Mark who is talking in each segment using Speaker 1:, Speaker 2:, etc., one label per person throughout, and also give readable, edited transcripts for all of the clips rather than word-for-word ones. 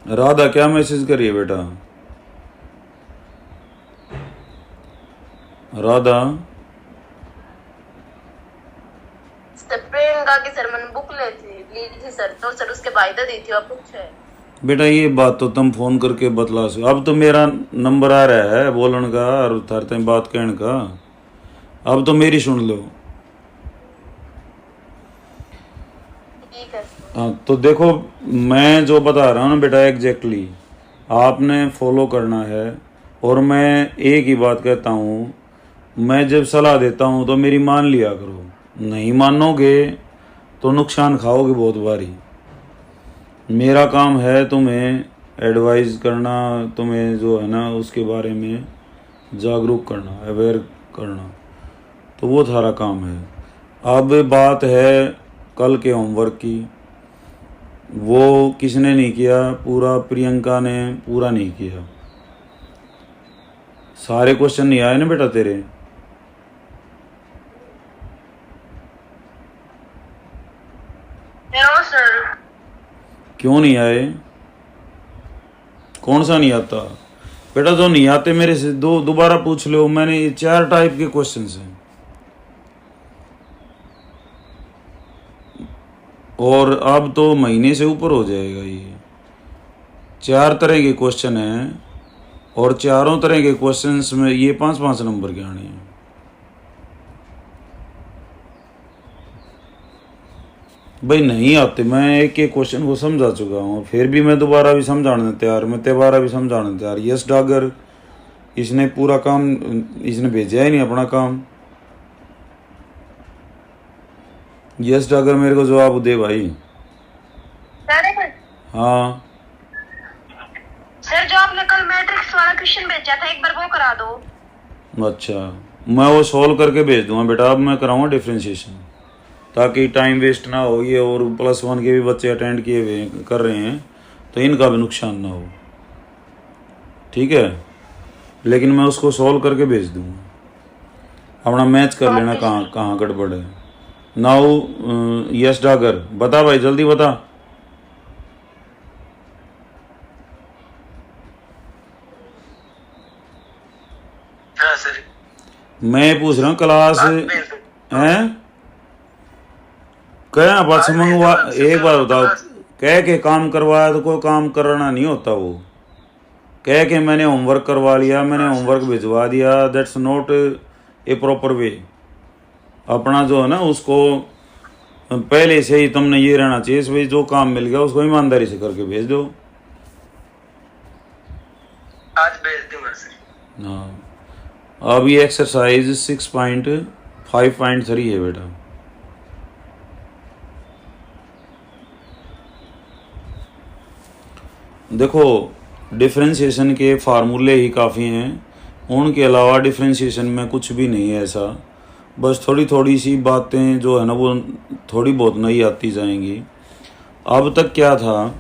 Speaker 1: राधा क्या मैसेज करिए बेटा? राधा
Speaker 2: प्रियंका की सर मैंने बुक ली थी सर, तो सर उसके वायदा दी थी और कुछ है।
Speaker 1: बेटा ये बात तो तुम फोन करके बतला सो। अब तो मेरा नंबर आ रहा है बोलन का और थार ते बात कहने का। अब तो मेरी सुन लो।
Speaker 2: ठीक है।
Speaker 1: हाँ तो देखो, मैं जो बता रहा हूँ ना बेटा एग्जैक्टली आपने फॉलो करना है। और मैं एक ही बात कहता हूँ, मैं जब सलाह देता हूँ तो मेरी मान लिया करो। नहीं मानोगे तो नुकसान खाओगे बहुत भारी। मेरा काम है तुम्हें एडवाइस करना, तुम्हें जो है ना उसके बारे में जागरूक करना, अवेयर करना, तो वो सारा काम है। अब बात है कल के होमवर्क की, वो किसने नहीं किया? पूरा प्रियंका ने पूरा नहीं किया। सारे क्वेश्चन नहीं आए ना बेटा तेरे?
Speaker 2: No sir.
Speaker 1: क्यों नहीं आए? कौन सा नहीं आता बेटा? जो नहीं आते मेरे से दोबारा पूछ लो। मैंने ये 4 टाइप के क्वेश्चन हैं और अब तो महीने से ऊपर हो जाएगा। ये 4 तरह के क्वेश्चन हैं और चारों तरह के क्वेश्चंस में ये 5-5 नंबर के आने हैं। भाई नहीं आते, मैं एक एक क्वेश्चन को समझा चुका हूँ, फिर भी मैं दोबारा भी समझाने तैयार, मैं दोबारा भी समझाने तैयार। यस डागर इसने पूरा काम, इसने भेजा ही नहीं अपना काम। यस डागर मेरे को जवाब दे भाई। हाँ
Speaker 2: सर जो आपने कल मैट्रिक्स वाला क्वेश्चन भेजा था एक बार वो करा दो।
Speaker 1: अच्छा, मैं वो सॉल्व करके भेज दूंगा बेटा। अब मैं कराऊंगा डिफ्रेंशिएशन ताकि टाइम वेस्ट ना हो। ये और +1 के भी बच्चे अटेंड किए हुए कर रहे हैं तो इनका भी नुकसान ना हो, ठीक है? लेकिन मैं उसको सॉल्व करके भेज दूंगा। अपना मैच कर लेना कहाँ कहाँ गड़बड़ है। नाउ यस डागर बता भाई, जल्दी बता।
Speaker 3: हाँ सर।
Speaker 1: मैं पूछ रहा हूँ क्लास हैं क्या बस मंगवा। एक बार बताओ, कह के काम करवाया तो कोई काम करना नहीं होता। वो कह के मैंने होमवर्क करवा लिया, मैंने होमवर्क भिजवा दिया, that's not a proper way. अपना जो है ना उसको पहले से ही तुमने ये रहना चाहिए भाई, जो काम मिल गया उसको ईमानदारी से करके भेज दो।
Speaker 3: आज भेज दूंगा सर।
Speaker 1: हाँ अब ये एक्सरसाइज 6.5.3 है बेटा। देखो डिफरेंशिएशन के फार्मूले ही काफ़ी हैं, उनके अलावा डिफरेंशिएशन में कुछ भी नहीं है ऐसा। बस थोड़ी थोड़ी सी बातें जो है ना वो थोड़ी बहुत नई आती जाएंगी। अब तक क्या था?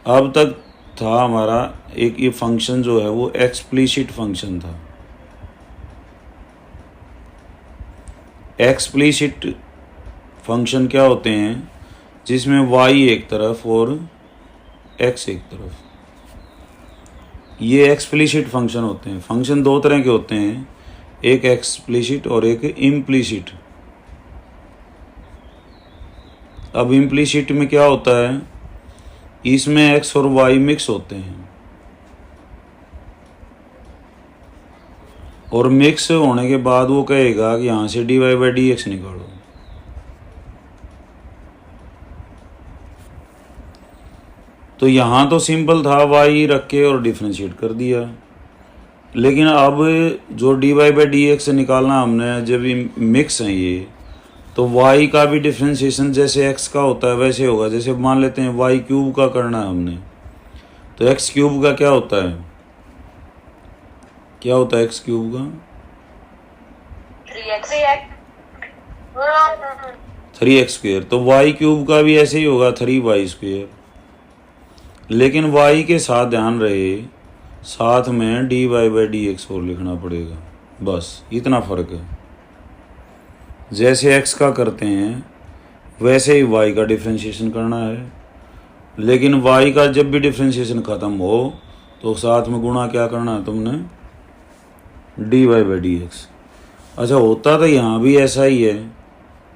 Speaker 1: अब तक था हमारा एक ये फंक्शन जो है वो एक्सप्लिसिट फंक्शन था। एक्सप्लिसिट फंक्शन क्या होते हैं? जिसमें y एक तरफ और x एक तरफ, ये एक्सप्लिसिट फंक्शन होते हैं। फंक्शन 2 तरह के होते हैं, एक एक्सप्लिसिट और एक इम्प्लिसिट। अब इम्प्लिसिट में क्या होता है? इसमें x और y मिक्स होते हैं और मिक्स होने के बाद वो कहेगा कि यहाँ से dy/dx निकालो। तो यहाँ तो सिंपल था, y रख के और डिफ्रेंशिएट कर दिया। लेकिन अब जो dy/dx निकालना हमने, जब मिक्स हैं ये, तो y का भी डिफ्रेंशिएशन जैसे x का होता है वैसे होगा। जैसे मान लेते हैं y³ का करना है हमने, तो x³ का क्या होता है? क्या होता है x³ का? 3x²। तो y³ का भी ऐसे ही होगा 3y²। लेकिन y के साथ ध्यान रहे, साथ में dy/dx और लिखना पड़ेगा, बस इतना फ़र्क है। जैसे x का करते हैं वैसे ही y का डिफ्रेंशिएशन करना है लेकिन वाई का जब भी डिफ्रेंशिएशन खत्म हो तो साथ में गुणा क्या करना है तुमने, d y by d x. अच्छा, होता तो यहाँ भी ऐसा ही है।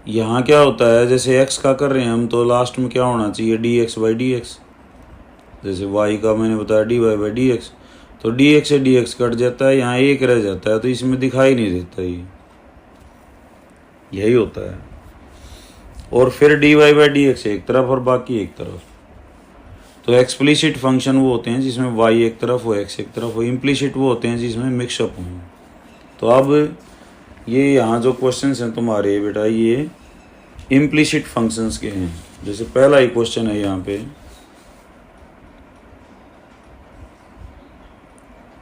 Speaker 1: यहाँ क्या होता है, जैसे एक्स का कर रहे हैं हम तो लास्ट में क्या होना चाहिए, d x by d x. जैसे वाई का मैंने बताया d y by d x, तो डी एक्स से डी एक्स कट जाता है, यहाँ एक रह जाता है, तो इसमें दिखाई नहीं देता ये, यही होता है। और फिर d y by d x एक तरफ और बाकी एक तरफ। तो एक्सप्लिसिट फंक्शन वो होते हैं जिसमें वाई एक तरफ हो एक्स एक तरफ हो, इम्प्लिसिट वो होते हैं जिसमें मिक्सअप हो। तो अब ये यहाँ जो क्वेश्चंस हैं तुम्हारे बेटा, ये इम्प्लिसिट फंक्शंस के हैं। जैसे पहला ही क्वेश्चन है यहाँ पे,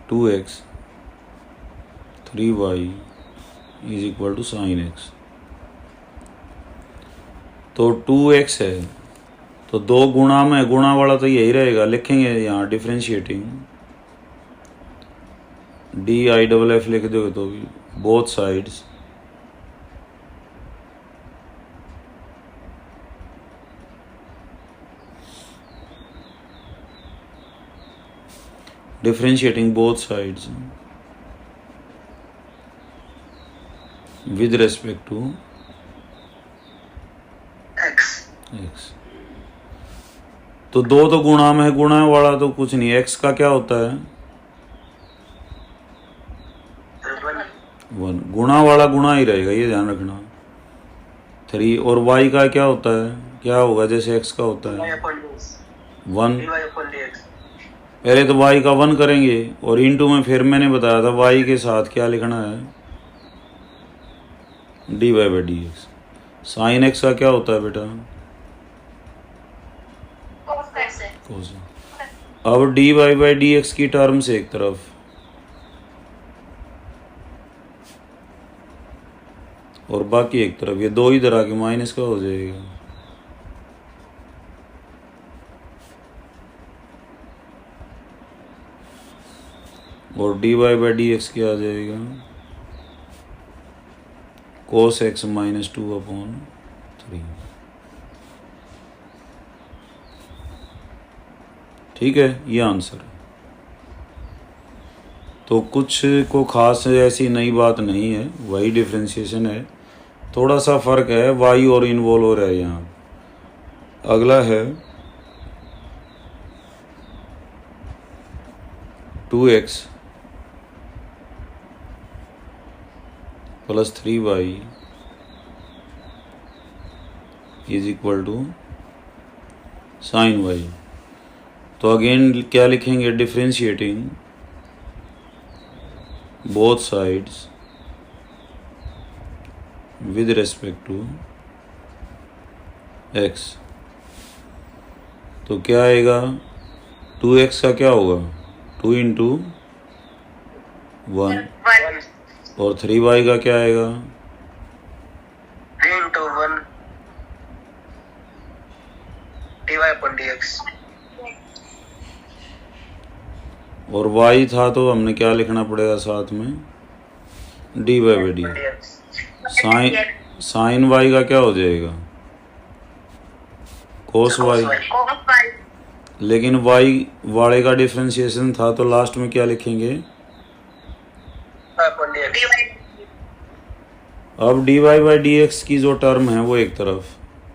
Speaker 1: 2x 3y is equal to sine x. तो 2x है तो दो गुणा में, गुणा वाला तो यही रहेगा, लिखेंगे यहाँ differentiating, D I double F लिख दोगे तो भी both sides differentiating both sides with respect to
Speaker 3: x
Speaker 1: x। तो दो तो गुणा में है, गुणा वाला तो कुछ नहीं, x का क्या होता है, 1, गुणा वाला गुणा ही रहेगा, ये ध्यान रखना। 3 और y का क्या होता है, क्या होगा जैसे x का होता है 1। पहले तो y का 1 करेंगे और इनटू में फिर मैंने बताया था y के साथ क्या लिखना है, d y by d x. Sine x का क्या होता है बेटा, कोस। अब d y by d x की टर्म से एक तरफ, और बाकी एक तरफ, ये दो ही तरह के माइनस का हो जाएगा। और d y by d x क्या आ जाएगा, कोस एक्स माइनस 2/3। ठीक है, ये आंसर है। तो कुछ को खास ऐसी नई बात नहीं है, वही डिफ्रेंशिएशन है, थोड़ा सा फर्क है, वाई और इन्वॉल्व हो रहा है यहाँ। अगला है 2x plus 3y is equal to sine y। तो अगेन क्या लिखेंगे, differentiating both sides with respect to x। तो क्या आएगा, 2x का क्या होगा, 2 इंटू 1, और 3y का क्या आएगा,
Speaker 3: 3 into 1 dy upon dx।
Speaker 1: और y था तो हमने क्या लिखना पड़ेगा साथ में, d y by d. Sine y का क्या हो जाएगा, कोस y। लेकिन y वाले का डिफ्रेंशिएशन था तो लास्ट में क्या लिखेंगे, अब d y by d x की जो टर्म है वो एक तरफ,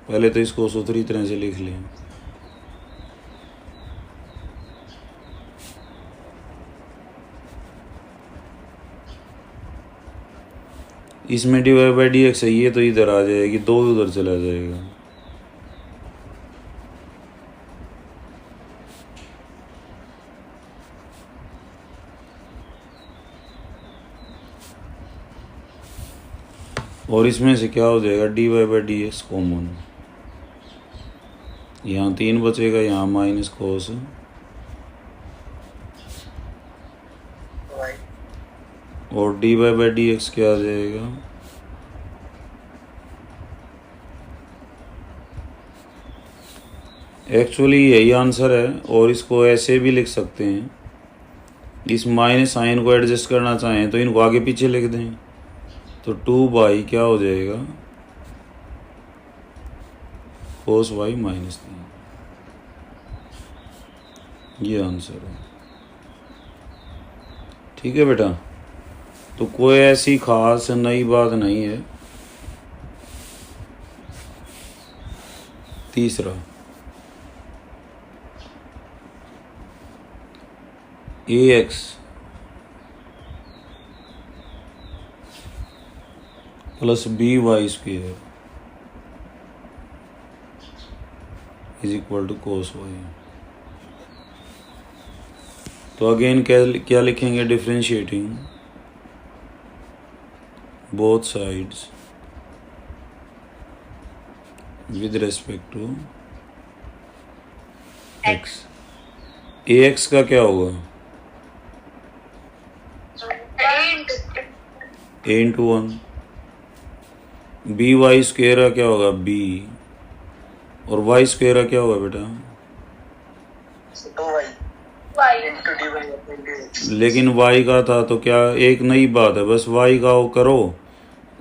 Speaker 1: पहले तो इसको सूत्री तरह से लिख लें। इसमें d y by d x है, ये तो इधर आ जाएगी, 2 उधर चला जाएगा। और इसमें से क्या हो जाएगा, d y by d x common, यहाँ 3 बचेगा, यहाँ माइनस कोस, और d y by d x क्या आ जाएगा, एक्चुअली यही आंसर है। और इसको ऐसे भी लिख सकते हैं, इस माइनस साइन को एडजस्ट करना चाहें तो इनको आगे पीछे लिख दें, तो 2 क्या हो जाएगा, कोस y माइनस 3। ये आंसर है। ठीक है बेटा, तो कोई ऐसी खास नई बात नहीं है। तीसरा, ax plus by square is equal to cos y। तो अगेन क्या लिखेंगे? Differentiating both sides with respect to x। ax का क्या होगा? a into 1। by स्क्वेयर का क्या होगा? b। और y स्क्वेयर का क्या होगा बेटा?
Speaker 3: 2y into dy upon dx।
Speaker 1: लेकिन y का था तो क्या, एक नई बात है, बस y का वो करो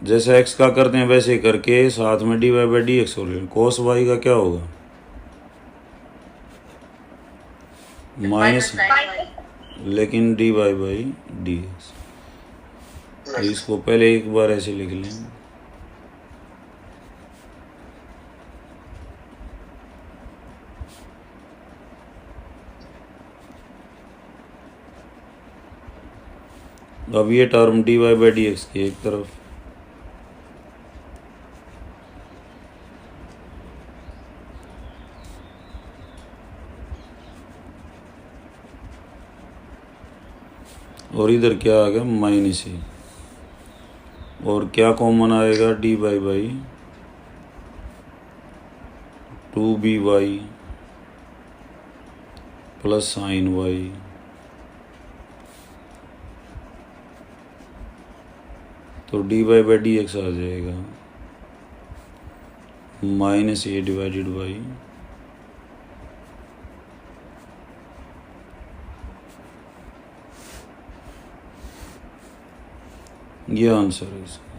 Speaker 1: जैसे x का करते हैं वैसे करके साथ में dy बाई डी एक्स हो रही है। cos y का क्या होगा? माइनस, लेकिन dy बाई डी एक्स। तो इसको पहले एक बार ऐसे लिख लें। अब ये term dy by d x की एक तरफ, और इधर क्या आ गया? माइनस ही। और क्या कॉमन आएगा? D by 2by plus sign y। तो डी बाई डी एक्स आ जाएगा माइनस a डिवाइडेड बाई ये आंसर है इसका।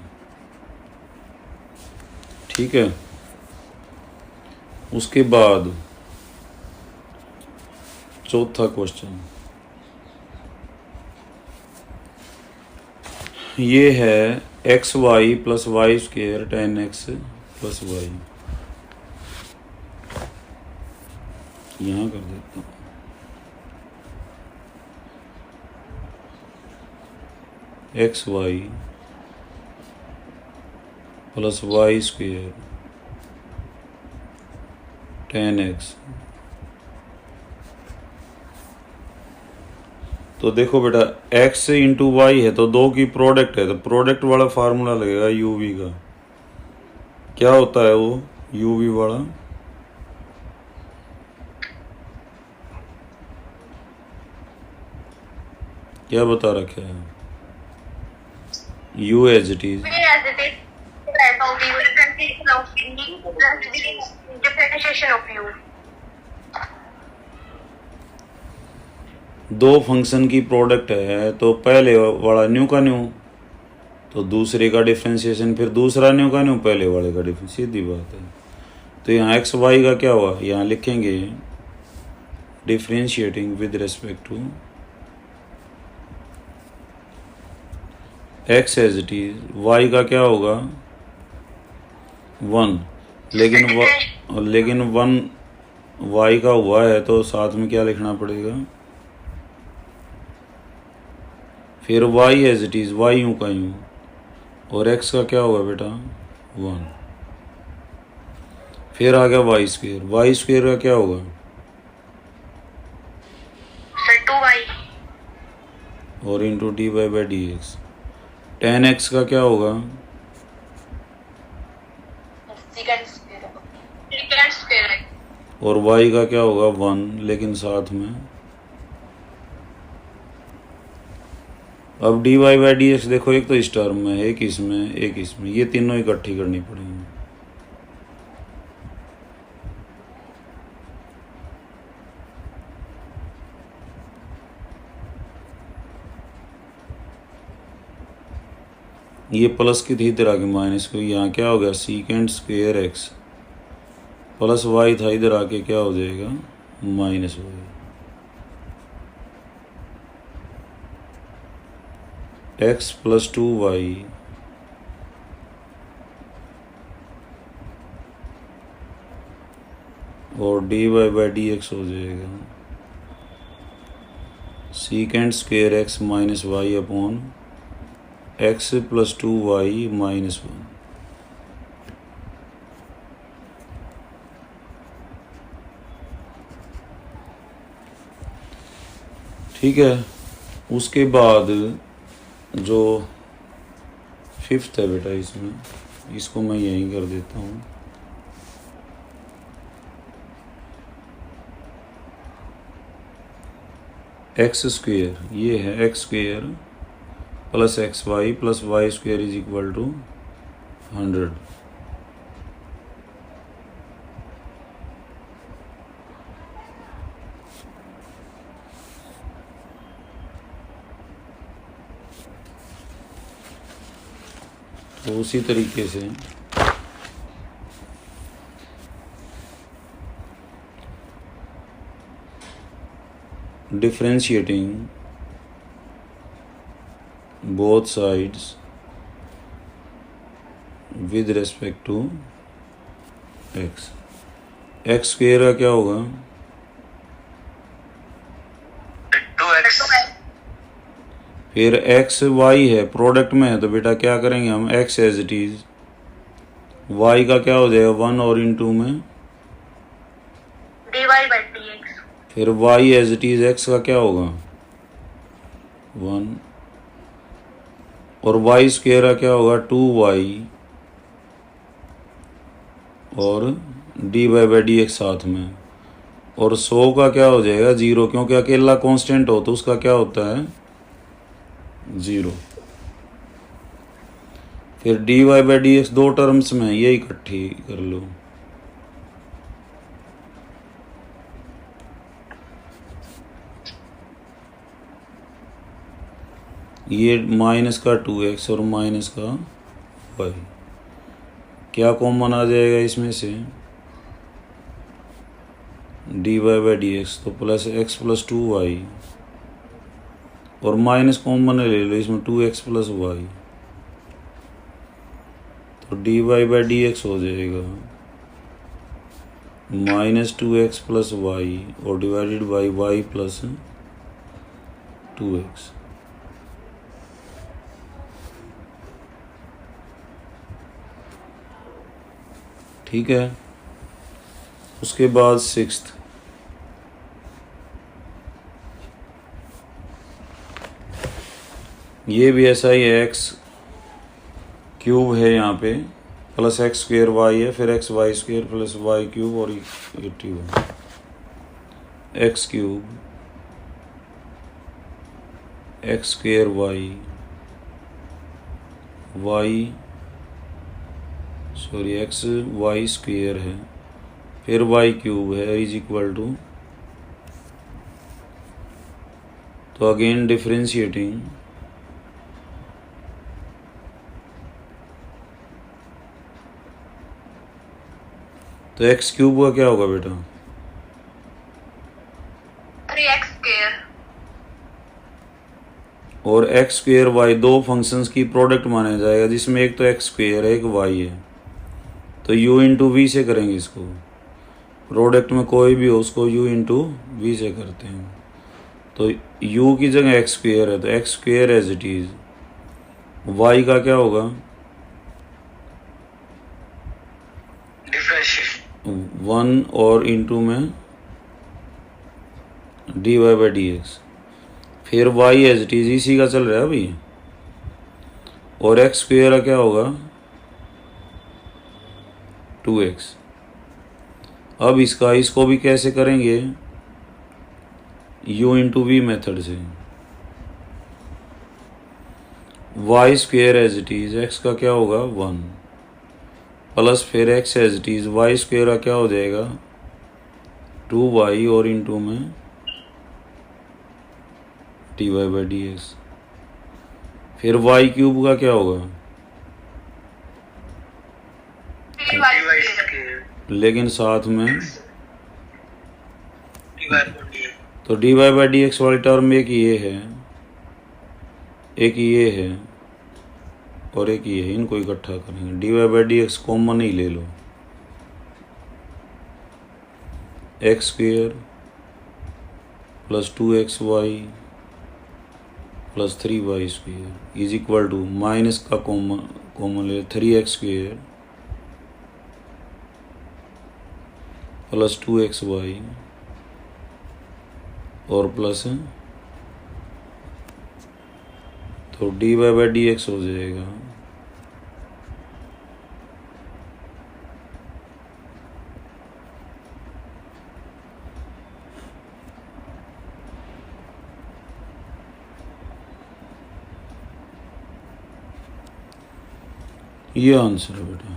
Speaker 1: ठीक है, उसके बाद चौथा क्वेश्चन ये है x y plus y square ten x plus y. यहाँ कर देता हूँ। X y plus y square ten x. तो देखो बेटा x इंटू वाई है तो दो की प्रोडक्ट है, तो प्रोडक्ट वाला फार्मूला लगेगा uv का। क्या होता है वो uv वाला? क्या बता रखे है? u as it is
Speaker 2: differentiation of u।
Speaker 1: दो फंक्शन की प्रोडक्ट है तो पहले वाला न्यू का न्यू, तो दूसरे का डिफरेंशिएशन फिर दूसरा न्यू का न्यू पहले वाले का डिफरेंस, सीधी बात है। तो यहाँ एक्स वाई का क्या हुआ? यहाँ लिखेंगे differentiating with respect to x as it is. Y का क्या होगा? 1। लेकिन 1 वाई का हुआ है तो साथ में क्या लिखना पड़ेगा? फिर y as it is, y यूं का यूं, और x का क्या होगा बेटा? 1। फिर आ गया y स्क्वेयर का क्या होगा?
Speaker 2: सर 2y
Speaker 1: और into D by d x. Ten x का क्या होगा?
Speaker 2: secant square।
Speaker 1: और y का क्या होगा? 1, लेकिन साथ में अब d y by d x देखो, एक तो इस टर्म में, एक इसमें, ये तीनों इकट्ठी करनी पड़ेंगी। ये प्लस की थी इधर आके माइनस को, यहाँ क्या हो गया? Second square x plus y था, इधर आके क्या हो जाएगा? Minus y. X plus 2y और dy/dx हो जाएगा second square x minus y upon x plus 2y minus 1। ठीक है। उसके बाद जो फिफ्थ है बेटा, इसमें इसको मैं यहीं कर देता हूँ। एक्स स्क्वेयर, ये है x square plus x y plus y square is equal to 100। तो उसी तरीके से differentiating both sides with respect to x, x square का क्या होगा?
Speaker 3: 2x।
Speaker 1: फिर x y है, प्रोडक्ट में है, तो बेटा क्या करेंगे हम? x as it is, y का क्या हो जाएगा? 1 और इनटू में
Speaker 2: dy/dx।
Speaker 1: फिर y as it is, x का क्या होगा? 1 और y स्क्वेयर का क्या होगा? 2y और dy/dx साथ में, और 100 का क्या हो जाएगा? 0, क्योंकि अकेला कांस्टेंट हो तो उसका क्या होता है? 0। फिर dy/dx दो टर्म्स में, ये इकट्ठी कर लो। ये माइनस का 2x और माइनस का y, क्या कॉमन आ जाएगा इसमें से? dy/dx, तो प्लस x प्लस 2y और माइनस कॉमन ले लो इसमें, 2x प्लस y, तो dy/dx हो जाएगा माइनस 2x प्लस y और divided by y plus 2x। ठीक है। उसके बाद सिक्स्थ, ये भी ऐसा ही है, एक्स क्यूब है यहाँ पे प्लस एक्स स्क्वेयर वाई है, फिर x y square plus y cube और 81 x cube x square y x y square है, फिर वाई क्यूब है इज इक्वल टू, तो अगेन डिफरेंशिएटिंग तो एक्स क्यूब का क्या होगा बेटा?
Speaker 2: 3x²।
Speaker 1: और एक्स स्क्वेयर वाई दो फंक्शंस की प्रोडक्ट माना जाएगा, जिसमें एक तो एक्स स्क्वेयर है, एक वाई है, तो u इंटू वी से करेंगे इसको। प्रोडक्ट में कोई भी हो उसको u इंटू वी से करते हैं, तो u की जगह एक्स स्क्वेयर है तो x square as it is, y का क्या होगा? 1 और इंटू में dy/dx, फिर y एज इट इज, इसी का चल रहा है अभी, और एक्स स्क्वेयर का क्या होगा? 2x। अब इसको भी कैसे करेंगे? u इंटू वी मेथड से, y square as it is, x का क्या होगा? 1 प्लस फिर x as it is, y square का क्या हो जाएगा? 2y और इंटू में dy/dx, फिर y क्यूब का क्या होगा? लेकिन साथ में तो dy/dx वाली टर्म एक ये है, एक ये है और एक ये है, इनको इकट्ठा करेंगे। D y by d x common ही ले लो, x square plus 2xy plus 3y square is equal to minus का कॉमन ले 3x स्क्वेयर प्लस 2xy और प्लस, तो d y by d x हो जाएगा ये आंसर है बेटा।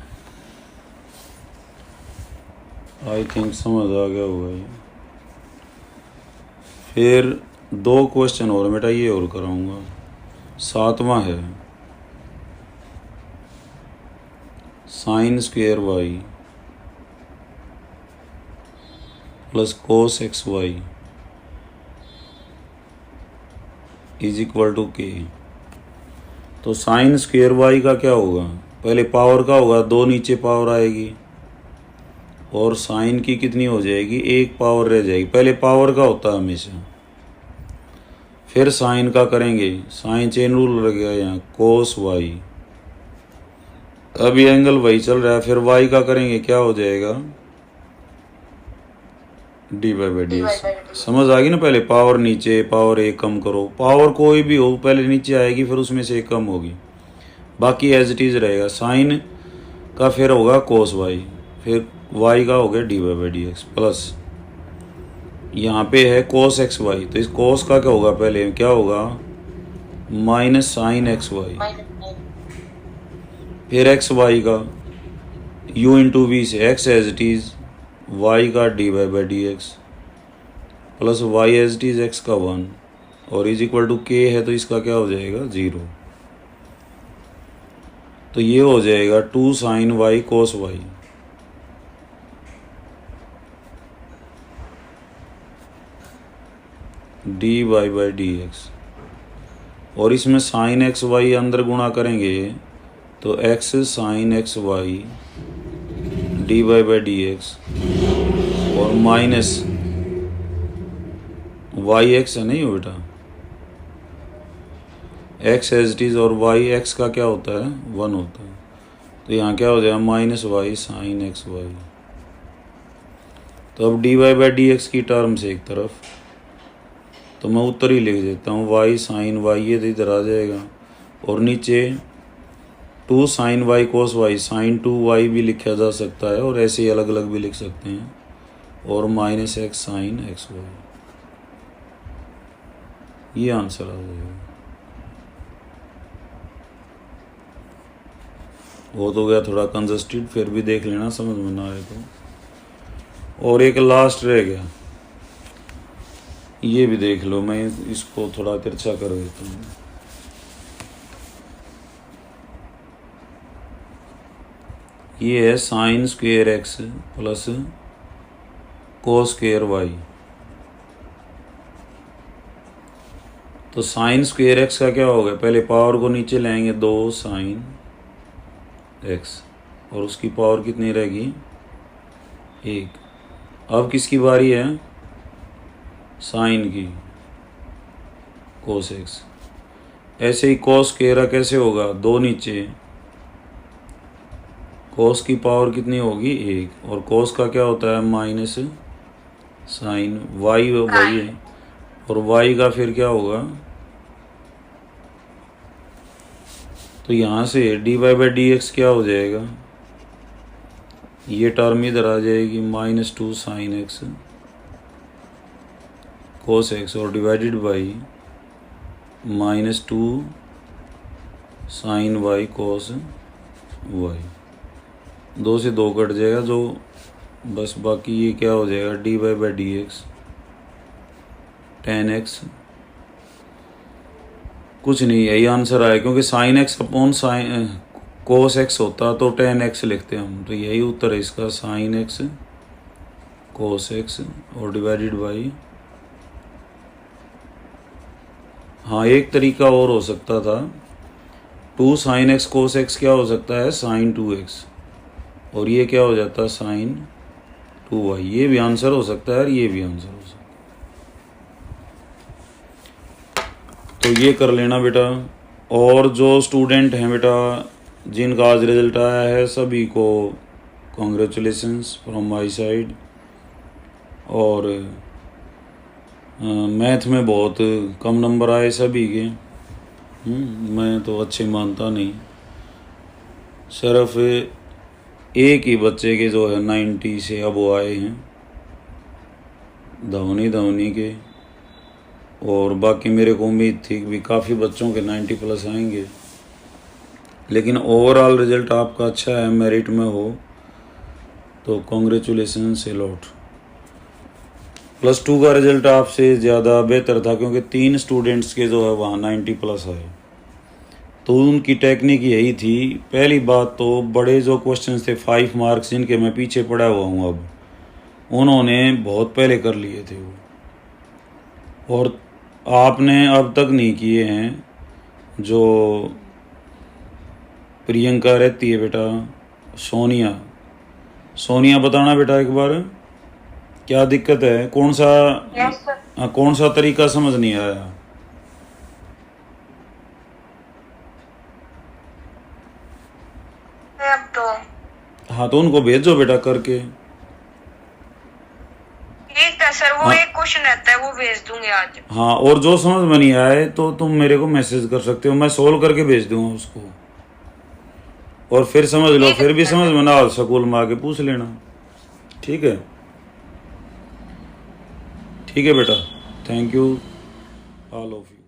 Speaker 1: आई थिंक समझ आ गया होगा ये। फिर 2 क्वेश्चन और बेटा ये और कराऊंगा। 7वां है sine square y plus cos x y is equal to k. तो साइन स्क्वेयर वाई का क्या होगा, पहले पावर का होगा, 2 नीचे पावर आएगी और साइन की कितनी हो जाएगी, 1 पावर रह जाएगी। पहले पावर का होता है हमेशा, फिर साइन का करेंगे, साइन चेन रूल लग गया यहाँ, कोस वाई। अब ये एंगल वही चल रहा है, फिर वाई का करेंगे, क्या हो जाएगा, d y by d x. समझ आ गई ना, पहले पावर नीचे, पावर 1 कम करो, पावर कोई भी हो पहले नीचे आएगी फिर उसमें से 1 कम होगी, बाकी एज इट इज रहेगा। साइन का फिर होगा कोस वाई, फिर वाई का हो गया d y by d x plus यहाँ पे है कोस एक्स वाई, तो इस कोस का क्या होगा, पहले क्या होगा माइनस साइन एक्स वाई, फिर एक्स वाई का u इंटू वी से x as it is, y का d y by d x plus y as it is x का 1 और इज इक्वल टू के है, तो इसका क्या हो जाएगा 0। तो ये हो जाएगा 2 sine y cos y. D y by d x, और इसमें साइन एक्स वाई अंदर गुणा करेंगे तो x sine x y d y by d x और माइनस वाई एक्स है नहीं हो बेटा, एक्स एज इट इज और वाई एक्स का क्या होता है 1 होता है, तो यहाँ क्या हो जाएगा minus y sine x y. तो अब d y by d x की टर्म से एक तरफ, तो मैं उत्तर ही लिख देता हूँ वाई साइन वाई, ये तो इधर आ जाएगा, और नीचे 2 sine y cos Y, sign 2 Y भी लिखा जा सकता है और ऐसे ही अलग अलग भी लिख सकते हैं, और minus x sine x y, ये आंसर आ जाएगा। वो तो गया थोड़ा कंजस्टेड, फिर भी देख लेना समझ में ना आए तो। और एक लास्ट रह गया, ये भी देख लो, मैं इसको थोड़ा तिरछा कर देता हूँ। ये है sine square x plus cos square y. तो साइन स्क्वेयर एक्स का क्या होगा, पहले पावर को नीचे लाएंगे 2 साइन एक्स और उसकी पावर कितनी रहेगी 1। अब किसकी बारी है, साइन की, कोस एक्स। ऐसे ही कोस स्क्वेयर कैसे होगा, 2 नीचे, कोस की पावर कितनी होगी 1 और कोस का क्या होता है माइनस साइन, वाई वही है, और वाई का फिर क्या होगा, तो यहाँ से d y by d x क्या हो जाएगा, ये टर्म इधर आ जाएगी -2 साइन एक्स कोस एक्स और divided by -2 sine y cos y. 2 से 2 कट जाएगा जो, बस बाकी ये क्या हो जाएगा d y by d x tan x, कुछ नहीं यही आंसर आया, क्योंकि sine x upon sine cos x होता तो tan x लिखते हम, तो यही उत्तर है इसका, साइन एक्स कोस एक्स और डिवाइडेड बाई, हाँ, एक तरीका और हो सकता था, 2 sin x cos x क्या हो सकता है, sin 2x, और ये क्या हो जाता है, sin 2y। ये भी आंसर हो सकता है और ये भी आंसर हो सकता है। तो ये कर लेना बेटा। और जो स्टूडेंट हैं बेटा जिनका आज रिजल्ट आया है, सभी को कॉन्ग्रेचुलेशंस फ्रॉम माय साइड। और मैथ में बहुत कम नंबर आए सभी के। मैं तो अच्छे मानता नहीं, सिर्फ एक ही बच्चे के जो है 90 से अब वो आए हैं, धवनी के, और बाकी मेरे को उम्मीद थी कि भी काफ़ी बच्चों के 90 प्लस आएंगे। लेकिन ओवरऑल रिजल्ट आपका अच्छा है, मेरिट में हो तो कॉन्ग्रेचुलेसन से लॉट। +2 का रिजल्ट आपसे ज़्यादा बेहतर था क्योंकि 3 स्टूडेंट्स के जो है वहाँ 90 प्लस आए। तो उनकी टेक्निक यही थी। पहली बात तो बड़े जो क्वेश्चंस थे 5 मार्क्स जिनके मैं पीछे पड़ा हुआ हूँ, अब उन्होंने बहुत पहले कर लिए थे वो, और आपने अब तक नहीं किए हैं। जो प्रियंका रहती है बेटा, सोनिया बताना बेटा एक बार क्या दिक्कत है, कौन सा
Speaker 2: यस सर।
Speaker 1: कौन सा तरीका समझ नहीं आया।
Speaker 2: अब तो
Speaker 1: हाँ तो उनको भेजो बेटा करके।
Speaker 2: ठीक है सर, वो
Speaker 1: हाँ।
Speaker 2: एक क्वेश्चन रहता है वो भेज दूंगी आज।
Speaker 1: हाँ, और जो समझ में नहीं आए तो तुम मेरे को मैसेज कर सकते हो, मैं सोल्व करके भेज दूंगा उसको, और फिर समझ लो,
Speaker 2: ठीक है
Speaker 1: फिर भी
Speaker 2: सर।
Speaker 1: समझ में ना आ स्कूल में आके पूछ लेना। ठीक है, ठीक है बेटा, thank you all of you.